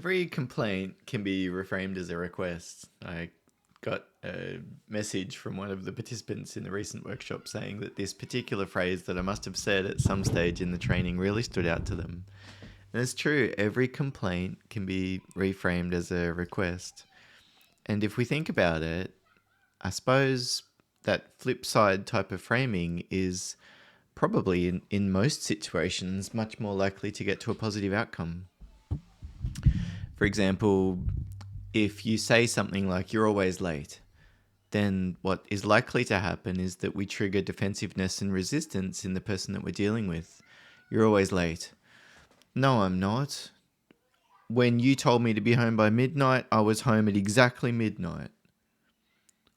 Every complaint can be reframed as a request. I got a message from one of the participants in the recent workshop saying that this particular phrase that I must have said at some stage in the training really stood out to them. And it's true, every complaint can be reframed as a request. And if we think about it, I suppose that flip side type of framing is probably in most situations much more likely to get to a positive outcome. For example, if you say something like, "You're always late," then what is likely to happen is that we trigger defensiveness and resistance in the person that we're dealing with. "You're always late." "No, I'm not. When you told me to be home by midnight, I was home at exactly midnight."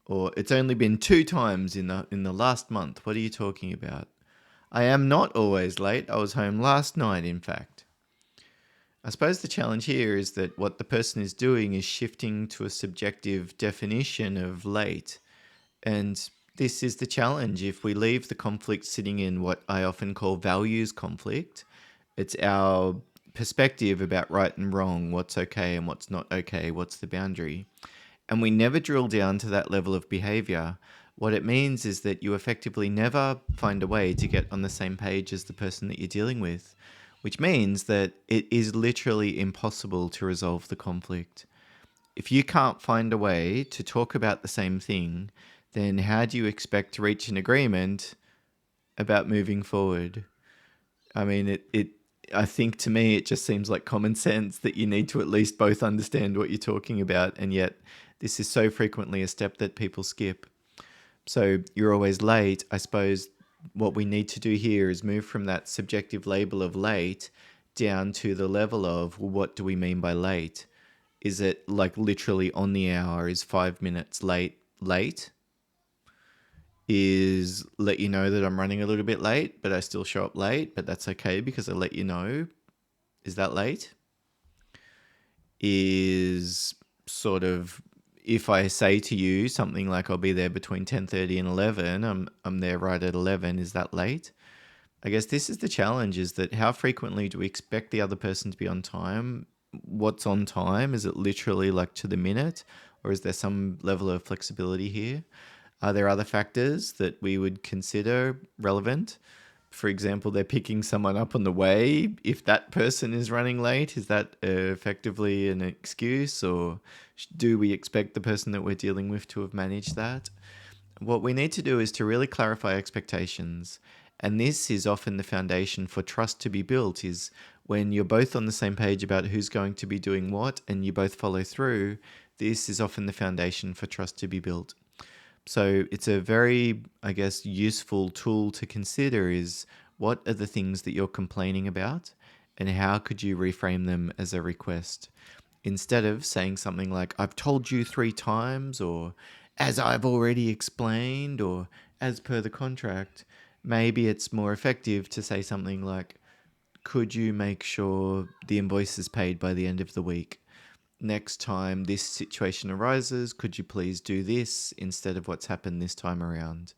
Or, "It's only been 2 times in the last month. What are you talking about?" "I am not always late. I was home last night, in fact." I suppose the challenge here is that what the person is doing is shifting to a subjective definition of late. And this is the challenge. If we leave the conflict sitting in what I often call values conflict, it's our perspective about right and wrong, what's okay and what's not okay, what's the boundary. And we never drill down to that level of behavior. What it means is that you effectively never find a way to get on the same page as the person that you're dealing with, which means that it is literally impossible to resolve the conflict. If you can't find a way to talk about the same thing, then how do you expect to reach an agreement about moving forward? I mean, I think to me, it just seems like common sense that you need to at least both understand what you're talking about. And yet this is so frequently a step that people skip. So "you're always late," I suppose what we need to do here is move from that subjective label of late down to the level of, well, what do we mean by late? Is it like literally on the hour? Is 5 minutes late late? Is let you know that I'm running a little bit late, but I still show up late, but that's okay because I let you know? Is that late? Is sort of, if I say to you something like, "I'll be there between 10:30 and 11, I'm there right at 11, is that late?" I guess this is the challenge, is that how frequently do we expect the other person to be on time? What's on time? Is it literally like to the minute, or is there some level of flexibility here? Are there other factors that we would consider relevant? For example, they're picking someone up on the way. If that person is running late, is that effectively an excuse, or do we expect the person that we're dealing with to have managed that? What we need to do is to really clarify expectations. And this is often the foundation for trust to be built, is when you're both on the same page about who's going to be doing what and you both follow through. This is often the foundation for trust to be built. So it's a very, I guess, useful tool to consider is, what are the things that you're complaining about and how could you reframe them as a request? Instead of saying something like, "I've told you 3 times," or "as I've already explained," or "as per the contract," maybe it's more effective to say something like, "Could you make sure the invoice is paid by the end of the week? Next time this situation arises, could you please do this instead of what's happened this time around?"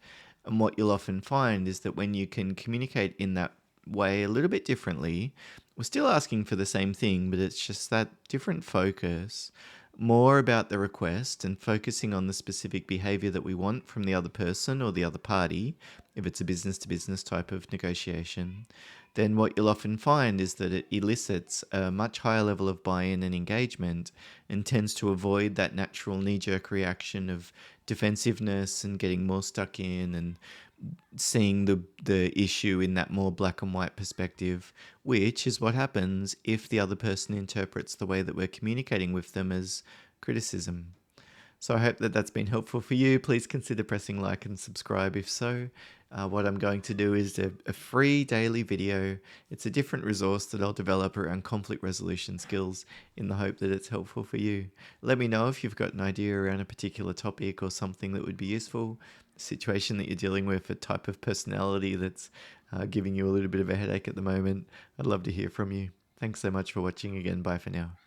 And what you'll often find is that when you can communicate in that way a little bit differently, we're still asking for the same thing, but it's just that different focus, more about the request and focusing on the specific behavior that we want from the other person or the other party, if it's a business to business type of negotiation. Then what you'll often find is that it elicits a much higher level of buy-in and engagement and tends to avoid that natural knee-jerk reaction of defensiveness and getting more stuck in and seeing the issue in that more black and white perspective, which is what happens if the other person interprets the way that we're communicating with them as criticism. So I hope that that's been helpful for you. Please consider pressing like and subscribe if so. What I'm going to do is a free daily video. It's a different resource that I'll develop around conflict resolution skills in the hope that it's helpful for you. Let me know if you've got an idea around a particular topic or something that would be useful, a situation that you're dealing with, a type of personality that's giving you a little bit of a headache at the moment. I'd love to hear from you. Thanks so much for watching again. Bye for now.